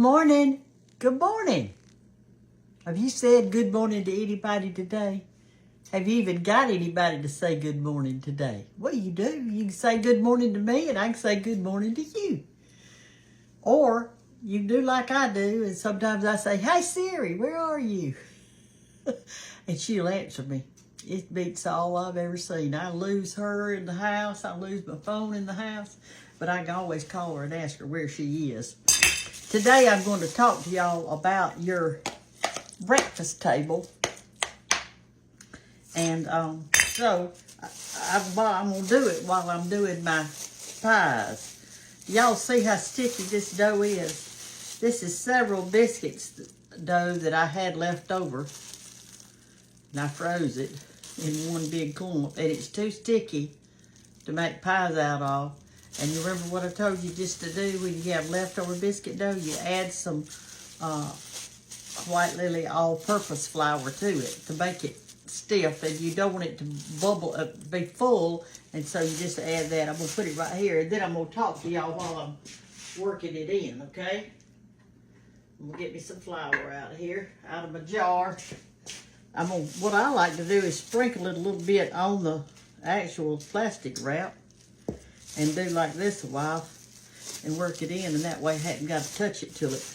morning. Good morning. Have you said good morning to anybody today? Have you even got anybody to say good morning today? What do? You can say good morning to me and I can say good morning to you. Or you do like I do, and sometimes I say, hey Siri, where are you? And she'll answer me. It beats all I've ever seen. I lose her in the house. I lose my phone in the house. But I can always call her and ask her where she is. Today I'm going to talk to y'all about your breakfast table. And so I'm going to do it while I'm doing my pies. Y'all see how sticky this dough is? This is several biscuits dough that I had left over. And I froze it in one big clump. And it's too sticky to make pies out of. And you remember what I told you just to do when you have leftover biscuit dough? You add some white lily all-purpose flour to it to make it stiff. And you don't want it to bubble, be full. And so you just add that. I'm going to put it right here. And then I'm going to talk to y'all while I'm working it in, okay? I'm going to get me some flour out of here, out of my jar. What I like to do is sprinkle it a little bit on the actual plastic wrap and do like this a while and work it in, and that way I haven't got to touch it till it.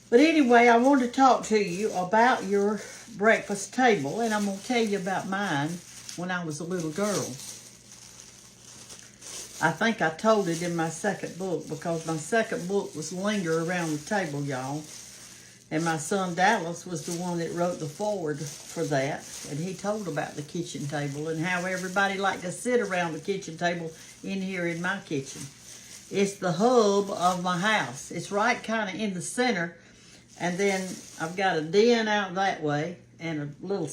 But anyway, I want to talk to you about your breakfast table, and I'm going to tell you about mine when I was a little girl. I think I told it in my second book, because my second book was Linger Around the Table, y'all. And my son Dallas was the one that wrote the foreword for that. And he told about the kitchen table and how everybody liked to sit around the kitchen table in here in my kitchen. It's the hub of my house. It's right kind of in the center. And then I've got a den out that way and a little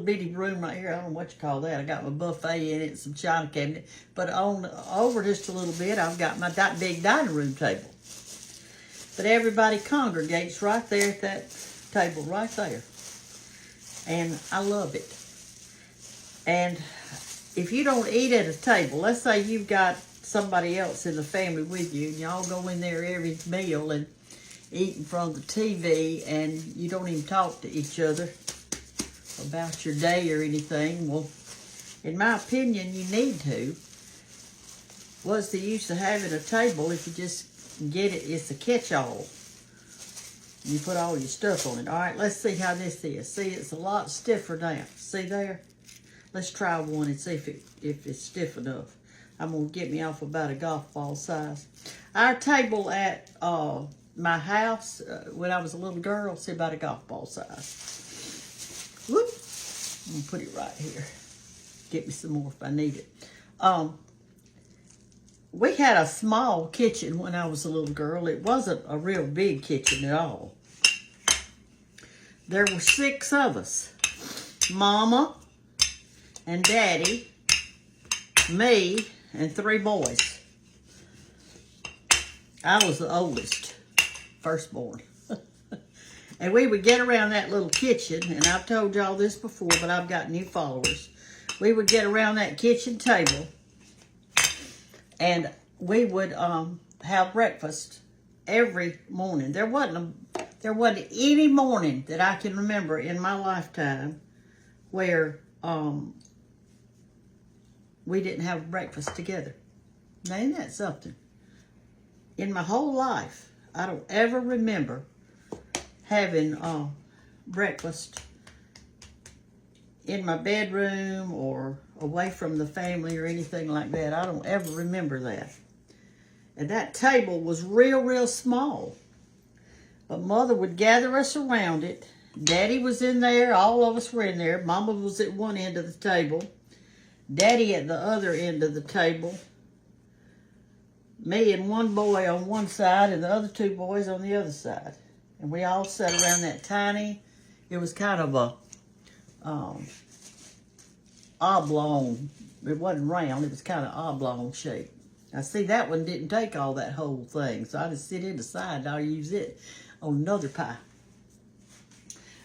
bitty room right here. I don't know what you call that. I got my buffet in it, some china cabinet. But over just a little bit, I've got my big dining room table. But everybody congregates right there at that table, right there. And I love it. And if you don't eat at a table, let's say you've got somebody else in the family with you, and y'all go in there every meal and eat in front of the TV, and you don't even talk to each other about your day or anything. Well, in my opinion, you need to. What's the use of having a table if you just get it? It's a catch-all. You put all your stuff on it. All right, let's see how this is. See, it's a lot stiffer now. See there? Let's try one and see if it's stiff enough. I'm going to get me off about a golf ball size. Our table at my house when I was a little girl, see, about a golf ball size. Whoop. I'm going to put it right here. Get me some more if I need it. We had a small kitchen when I was a little girl. It wasn't a real big kitchen at all. There were 6 of us. Mama and Daddy, me, and 3 boys. I was the oldest, firstborn. And we would get around that little kitchen, and I've told y'all this before, but I've got new followers. We would get around that kitchen table, and we would have breakfast every morning. There wasn't any morning that I can remember in my lifetime where we didn't have breakfast together. Now, isn't that something? In my whole life, I don't ever remember having breakfast in my bedroom or away from the family or anything like that. I don't ever remember that. And that table was real, real small. But Mother would gather us around it. Daddy was in there. All of us were in there. Mama was at one end of the table. Daddy at the other end of the table. Me and one boy on one side and the other 2 boys on the other side. And we all sat around that tiny, it was kind of a oblong. It wasn't round, it was kind of oblong shape. Now see, that one didn't take all that whole thing, so I just sit in the side and I'll use it on another pie.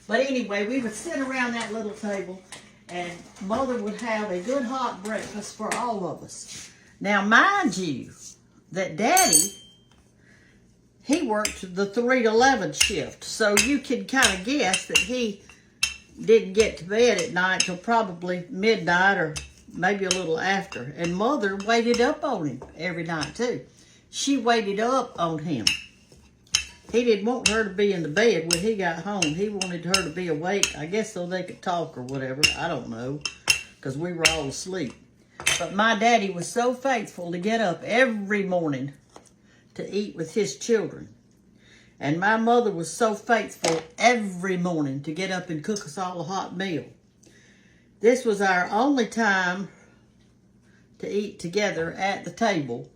But anyway, we would sit around that little table and Mother would have a good hot breakfast for all of us. Now mind you, that Daddy he worked the 3 to 11 shift. So you can kind of guess that he didn't get to bed at night till probably midnight or maybe a little after. And Mother waited up on him every night too. She waited up on him. He didn't want her to be in the bed when he got home. He wanted her to be awake, I guess so they could talk or whatever. I don't know, because we were all asleep. But my daddy was so faithful to get up every morning to eat with his children. And my mother was so faithful every morning to get up and cook us all a hot meal. This was our only time to eat together at the table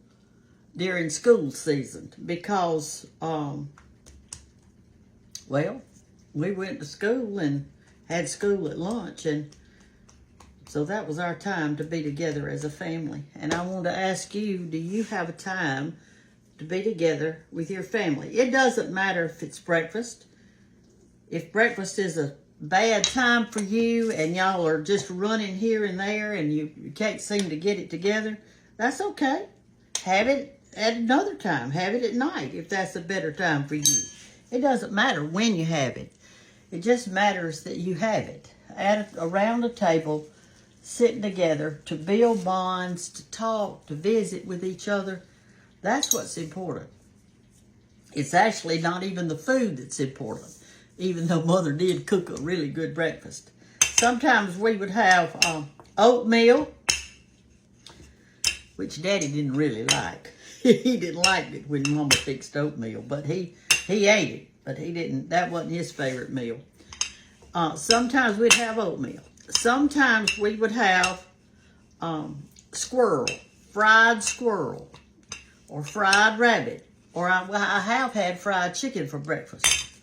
during school season because, well, we went to school and had school at lunch, and so that was our time to be together as a family. And I want to ask you, do you have a time to be together with your family? It doesn't matter if it's breakfast. If breakfast is a bad time for you and y'all are just running here and there and you can't seem to get it together, that's okay. Have it at another time. Have it at night if that's a better time for you. It doesn't matter when you have it. It just matters that you have it around the table, sitting together to build bonds, to talk, to visit with each other. That's what's important. It's actually not even the food that's important, even though Mother did cook a really good breakfast. Sometimes we would have oatmeal, which Daddy didn't really like. He didn't like it when Mama fixed oatmeal, but he ate it, but he didn't. That wasn't his favorite meal. Sometimes we'd have oatmeal. Sometimes we would have fried squirrel, or fried rabbit, or I have had fried chicken for breakfast.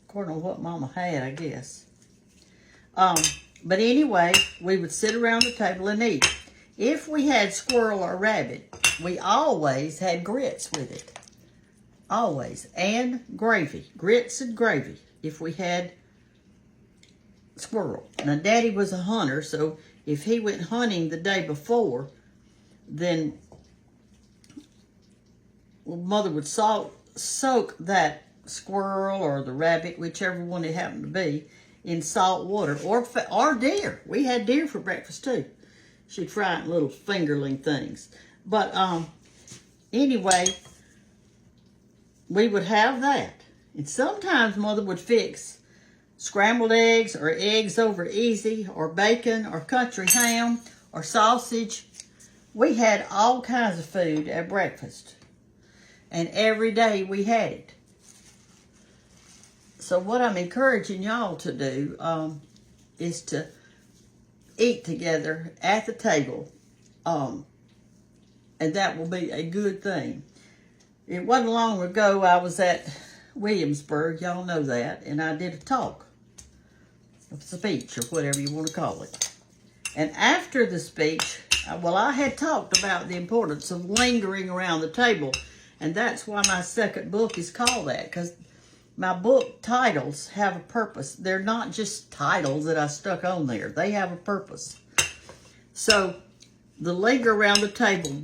According to what Mama had, I guess. But anyway, we would sit around the table and eat. If we had squirrel or rabbit, we always had grits with it. Always. And gravy. Grits and gravy if we had squirrel. Now, Daddy was a hunter, so if he went hunting the day before, then Mother would soak that squirrel or the rabbit, whichever one it happened to be, in salt water, or deer. We had deer for breakfast too. She'd fry it in little fingerling things. But anyway, we would have that. And sometimes Mother would fix scrambled eggs or eggs over easy or bacon or country ham or sausage. We had all kinds of food at breakfast. And every day we had it. So what I'm encouraging y'all to do is to eat together at the table. And that will be a good thing. It wasn't long ago I was at Williamsburg, y'all know that, and I did a talk, a speech, or whatever you want to call it. And after the speech, I had talked about the importance of lingering around the table, and that's why my second book is called that, because my book titles have a purpose. They're not just titles that I stuck on there. They have a purpose. So the Linger Around the Table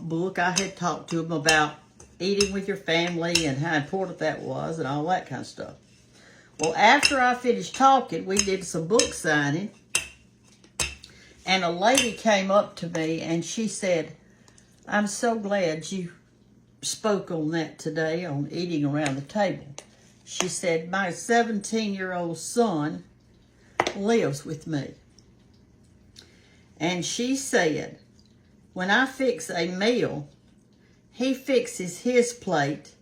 book, I had talked to them about eating with your family and how important that was and all that kind of stuff. Well, after I finished talking, we did some book signing, and a lady came up to me and she said, "I'm so glad you spoke on that today, on eating around the table." She said, "My 17-year-old son lives with me. And she said, when I fix a meal, he fixes his plate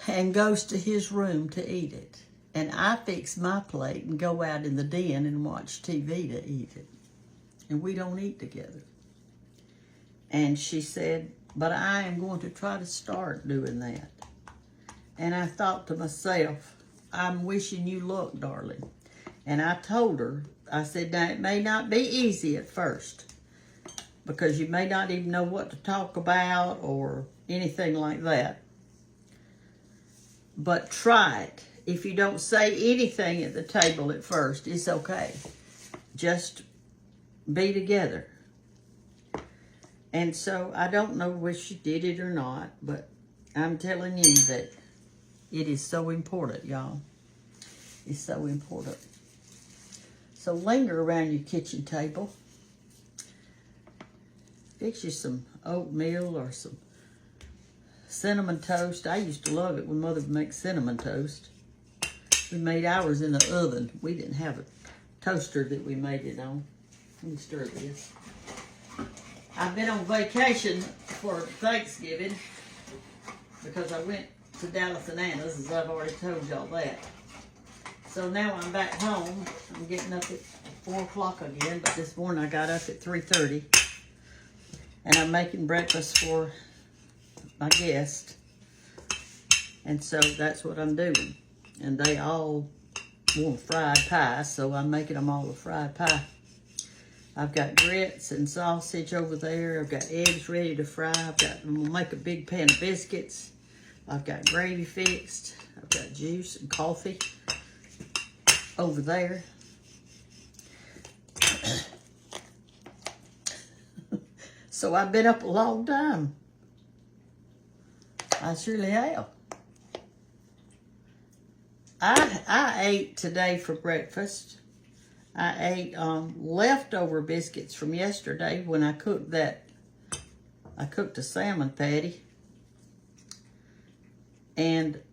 and goes to his room to eat it. And I fix my plate and go out in the den and watch TV to eat it. And we don't eat together." And she said, "But I am going to try to start doing that." And I thought to myself, I'm wishing you luck, darling. And I told her, I said, now it may not be easy at first, because you may not even know what to talk about or anything like that. But try it. If you don't say anything at the table at first, it's okay. Just be together. And so I don't know if she did it or not, but I'm telling you that it is so important, y'all. It's so important. So linger around your kitchen table. Fix you some oatmeal or some cinnamon toast. I used to love it when Mother would make cinnamon toast. We made ours in the oven. We didn't have a toaster that we made it on. Let me stir this. I've been on vacation for Thanksgiving because I went to Dallas and Anna's, as I've already told y'all that. So now I'm back home. I'm getting up at 4 o'clock again, but this morning I got up at 3:30. And I'm making breakfast for my guest. And so that's what I'm doing. And they all want fried pie, so I'm making them all a fried pie. I've got grits and sausage over there. I've got eggs ready to fry. I'm gonna make a big pan of biscuits. I've got gravy fixed. I've got juice and coffee over there. So I've been up a long time. I surely have. I ate today for breakfast. I ate leftover biscuits from yesterday when I cooked that. I cooked a salmon patty.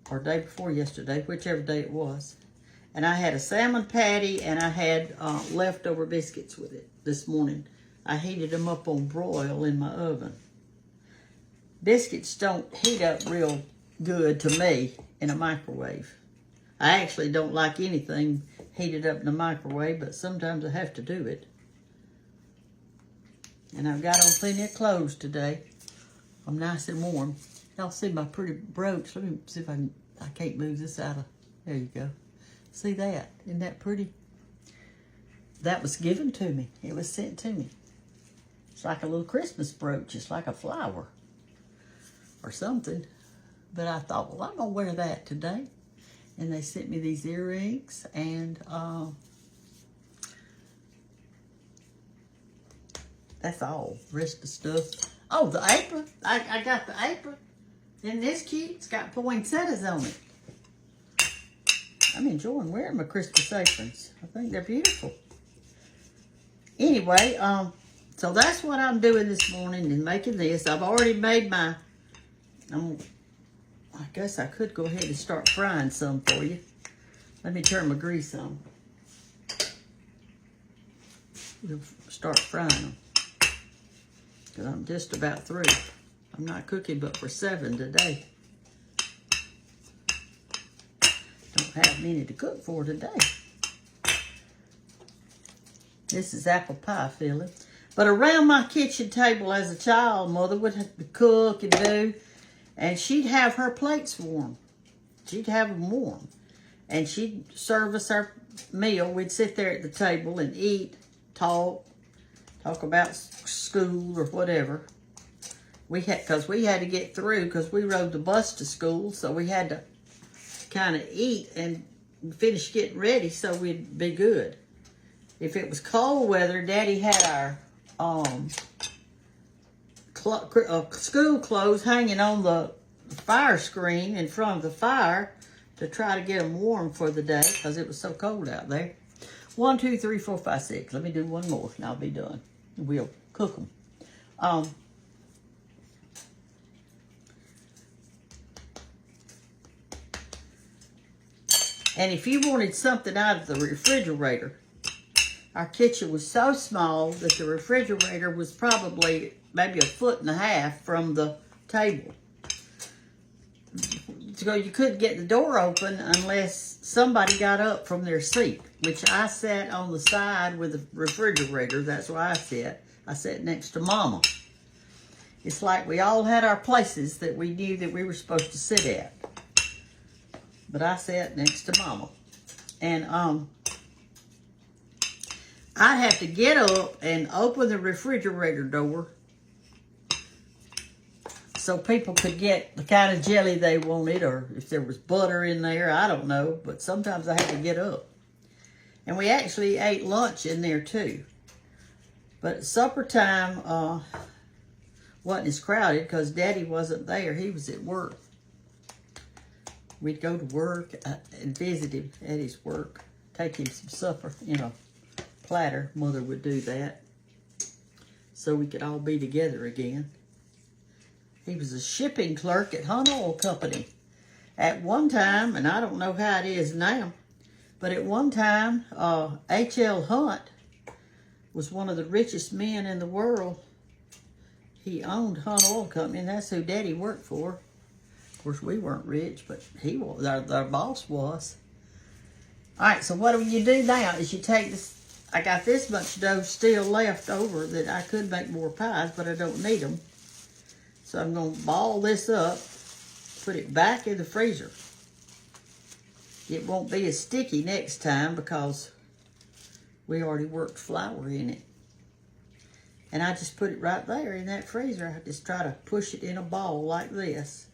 Or day before yesterday, whichever day it was. And I had a salmon patty and I had leftover biscuits with it this morning. I heated them up on broil in my oven. Biscuits don't heat up real good to me in a microwave. I actually don't like anything heated up in the microwave, but sometimes I have to do it. And I've got on plenty of clothes today. I'm nice and warm. Y'all see my pretty brooch. Let me see if I can't move this out of, there you go. See that? Isn't that pretty? That was given to me. It was sent to me. It's like a little Christmas brooch. It's like a flower or something. But I thought, well, I'm going to wear that today. And they sent me these earrings and that's all. Rest of the stuff. Oh, the apron. I got the apron. Isn't this cute? It's got poinsettias on it. I'm enjoying wearing my Christmas aprons. I think they're beautiful. Anyway, so that's what I'm doing this morning and making this. I've already made my, I guess I could go ahead and start frying some for you. Let me turn my grease on. We'll start frying them. Because I'm just about through. I'm not cooking but for 7 today. Don't have many to cook for today. This is apple pie filling. But around my kitchen table as a child, Mother would have to cook and do. And she'd have her plates warm. She'd have them warm. And she'd serve us our meal. We'd sit there at the table and eat, talk about school or whatever. Because we had to get through because we rode the bus to school. So we had to kind of eat and finish getting ready so we'd be good. If it was cold weather, Daddy had our school clothes hanging on the fire screen in front of the fire to try to get them warm for the day because it was so cold out there. 1, 2, 3, 4, 5, 6. Let me do one more and I'll be done. We'll cook them. And if you wanted something out of the refrigerator, our kitchen was so small that the refrigerator was probably maybe 1.5 feet from the table. So you couldn't get the door open unless somebody got up from their seat, which I sat on the side with the refrigerator. That's where I sat. I sat next to Mama. It's like we all had our places that we knew that we were supposed to sit at. But I sat next to Mama. And I'd have to get up and open the refrigerator door so people could get the kind of jelly they wanted, or if there was butter in there, I don't know. But sometimes I had to get up. And we actually ate lunch in there too. But at supper time, wasn't as crowded because Daddy wasn't there. He was at work. We'd go to work and visit him at his work. Take him some supper in a platter. Mother would do that so we could all be together again. He was a shipping clerk at Hunt Oil Company. At one time, and I don't know how it is now, but at one time, H.L. Hunt was one of the richest men in the world. He owned Hunt Oil Company, and that's who Daddy worked for. Of course, we weren't rich, but he was. Our boss was. All right, so what do you do now is you take this. I got this much dough still left over that I could make more pies, but I don't need them. So I'm going to ball this up, put it back in the freezer. It won't be as sticky next time because we already worked flour in it. And I just put it right there in that freezer. I just try to push it in a ball like this.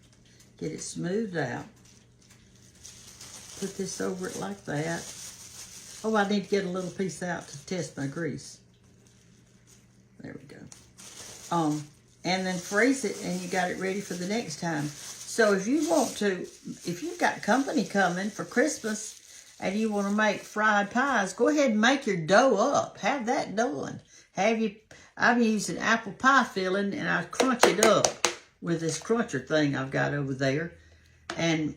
Get it smoothed out. Put this over it like that. Oh, I need to get a little piece out to test my grease. There we go. And then freeze it, and you got it ready for the next time. So if you want to, if you've got company coming for Christmas and you want to make fried pies, go ahead and make your dough up. Have that done. I'm using apple pie filling, and I crunch it up with this cruncher thing I've got over there. And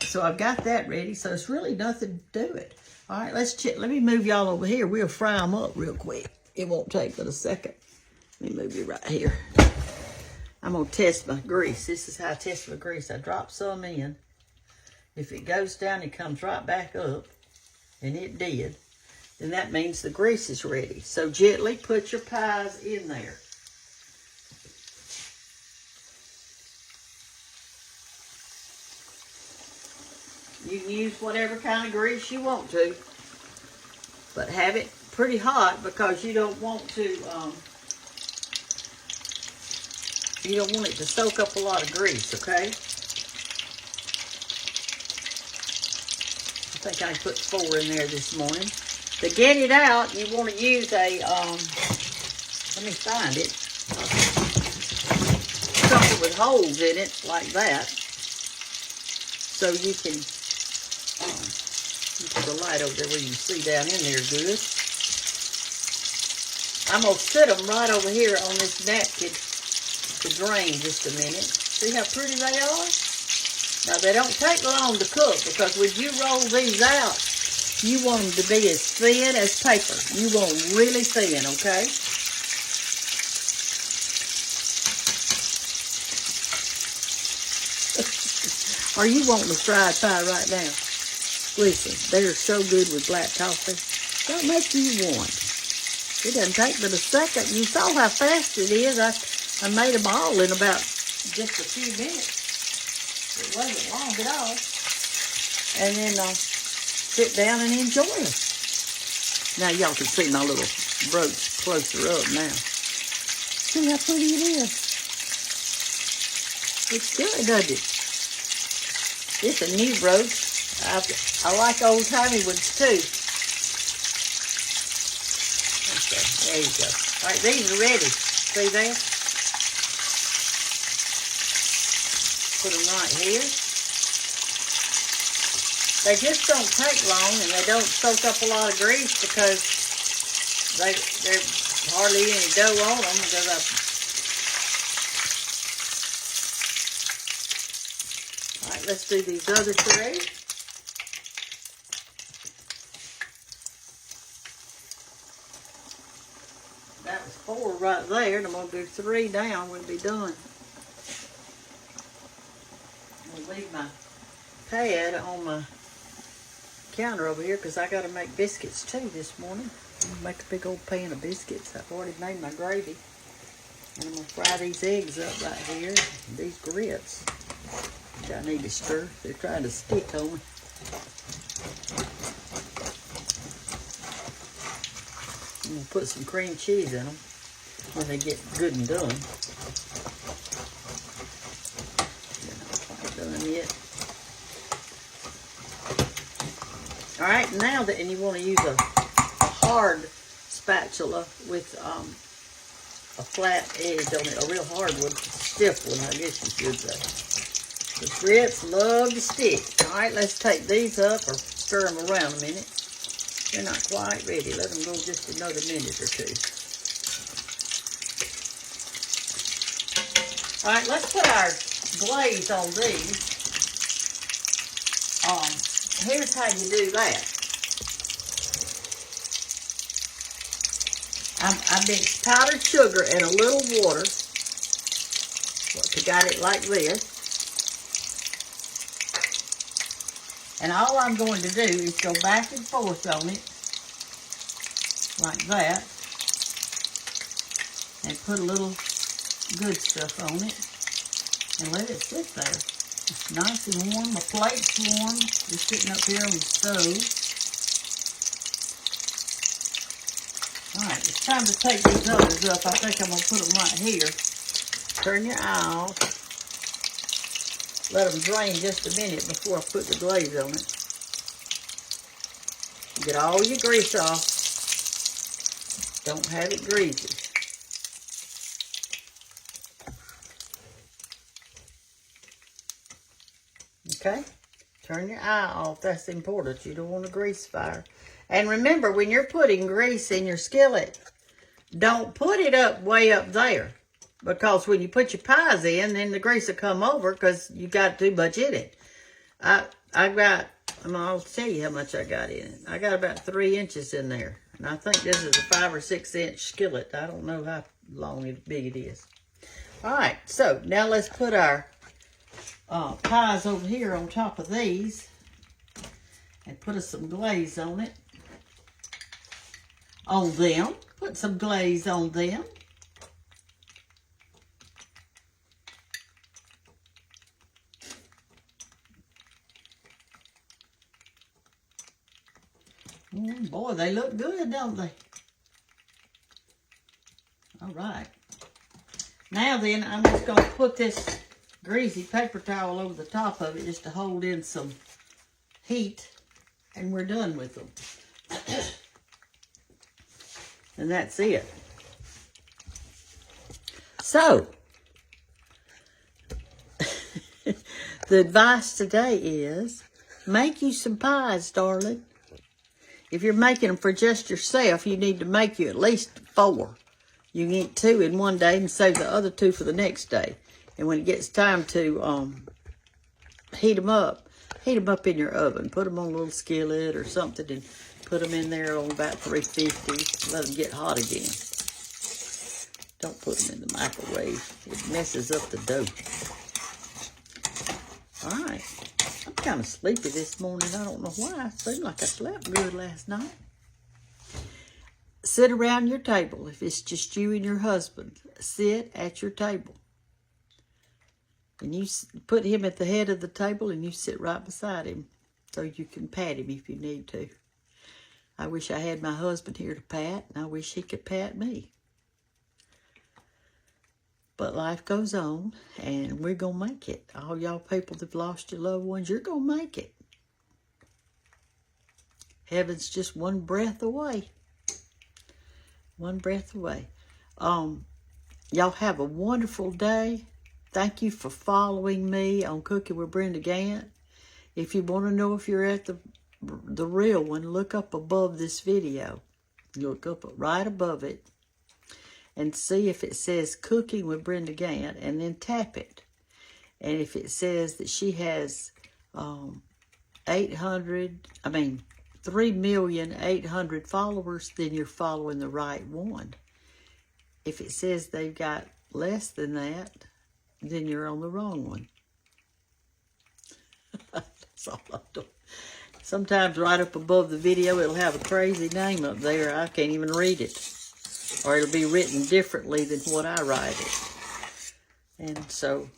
so I've got that ready, so it's really nothing to do it. All right, let me move y'all over here. We'll fry them up real quick. It won't take but a second. Let me move you right here. I'm going to test my grease. This is how I test my grease. I drop some in. If it goes down, it comes right back up, and it did, then that means the grease is ready. So gently put your pies in there. You can use whatever kind of grease you want to, but have it pretty hot because you don't want to, you don't want it to soak up a lot of grease, okay? I think I put 4 in there this morning. To get it out, you want to use a, let me find it, something with holes in it, like that, so you can put the light over there where you can see down in there good. I'm going to sit them right over here on this napkin to drain just a minute. See how pretty they are? Now, they don't take long to cook because when you roll these out, you want them to be as thin as paper. You want them really thin, okay? Or you want the fried pie right now? Listen, they're so good with black coffee. Don't make you want. It doesn't take but a second. You saw how fast it is. I made them all in about just a few minutes. It wasn't long at all. And then sit down and enjoy it. Now y'all can see my little brooch closer up now. See how pretty it is. It's good, doesn't it? It's a new brooch. I like old-timey ones too. Okay, there you go. All right, these are ready. See there? Put them right here. They just don't take long, and they don't soak up a lot of grease because there's hardly any dough on them. All right, let's do these other 3. That was 4 right there, and I'm going to do 3 down. We'll be done. I'll leave my pad on my counter over here because I got to make biscuits too this morning. I'm going to make a big old pan of biscuits. I've already made my gravy. And I'm going to fry these eggs up right here. These grits, which I need to stir. They're trying to stick on me. I'm going to put some cream cheese in them when they get good and done. Not done yet. All right, now that, and you want to use a hard spatula with a flat edge on it, a real hard one, stiff one, I guess you should say. The grits love to stick. All right, let's take these up or stir them around a minute. They're not quite ready. Let them go just another minute or two. All right, let's put our glaze on these. Here's how you do that. I mixed powdered sugar and a little water. Well, you got it like this. And all I'm going to do is go back and forth on it, like that, and put a little good stuff on it, and let it sit there. It's nice and warm. My plate's warm. Just sitting up here on the stove. Alright, it's time to take these others up. I think I'm going to put them right here. Turn your eye off. Let them drain just a minute before I put the glaze on it. Get all your grease off. Don't have it greasy. Okay? Turn your eye off. That's important. You don't want a grease fire. And remember, when you're putting grease in your skillet, don't put it up way up there. Because when you put your pies in, then the grease will come over because you got too much in it. I'll tell you how much I got in it. I got about 3 inches in there. And I think this is a 5 or 6 inch skillet. I don't know how big it is. All right, so now let's put our pies over here on top of these. And put us some glaze on it. On them. Put some glaze on them. Boy, they look good, don't they? All right. Now then, I'm just going to put this greasy paper towel over the top of it just to hold in some heat, and we're done with them. And that's it. So, the advice today is, make you some pies, darling. If you're making them for just yourself, you need to make you at least 4. You can eat 2 in one day and save the other 2 for the next day. And when it gets time to heat them up in your oven. Put them on a little skillet or something and put them in there on about 350. Let them get hot again. Don't put them in the microwave. It messes up the dough. All right. I'm kind of sleepy this morning. I don't know why. It seemed like I slept good last night. Sit around your table. If it's just you and your husband, sit at your table. And you put him at the head of the table and you sit right beside him so you can pat him if you need to. I wish I had my husband here to pat, and I wish he could pat me. But life goes on, and we're going to make it. All y'all people that have lost your loved ones, you're going to make it. Heaven's just one breath away. One breath away. Y'all have a wonderful day. Thank you for following me on Cooking with Brenda Gantt. If you want to know if you're at the real one, look up above this video. Look up right above it. And see if it says Cooking with Brenda Gantt, and then tap it. And if it says that she has 3,800,000 followers, then you're following the right one. If it says they've got less than that, then you're on the wrong one. That's all I do. Sometimes right up above the video, it'll have a crazy name up there. I can't even read it. Or it'll be written differently than what I write it. And so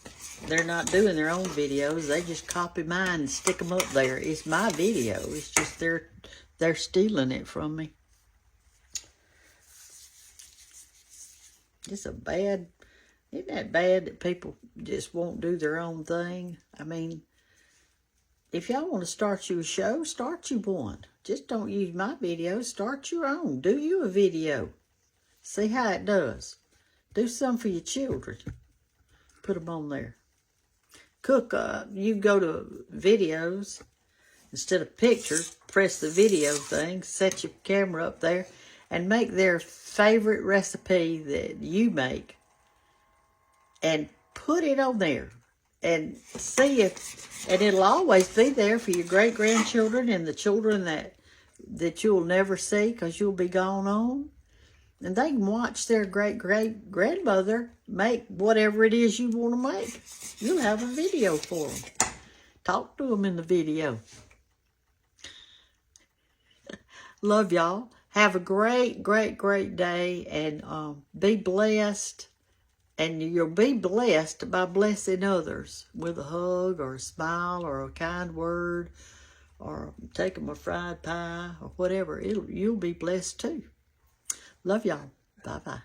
they're not doing their own videos. They just copy mine and stick them up there. It's my video. It's just they're stealing it from me. Isn't that bad that people just won't do their own thing? I mean, if y'all want to start you a show, start you one. Just don't use my videos. Start your own. Do you a video. See how it does. Do some for your children. Put them on there. Cook, you go to videos. Instead of pictures, press the video thing, set your camera up there, and make their favorite recipe that you make. And put it on there. And see if, and it'll always be there for your great-grandchildren and the children that you'll never see because you'll be gone on. And they can watch their great-great-grandmother make whatever it is you want to make. You'll have a video for them. Talk to them in the video. Love y'all. Have a great, great, great day. And be blessed. And you'll be blessed by blessing others with a hug or a smile or a kind word or take them a fried pie or whatever. You'll be blessed too. Love y'all. Bye-bye.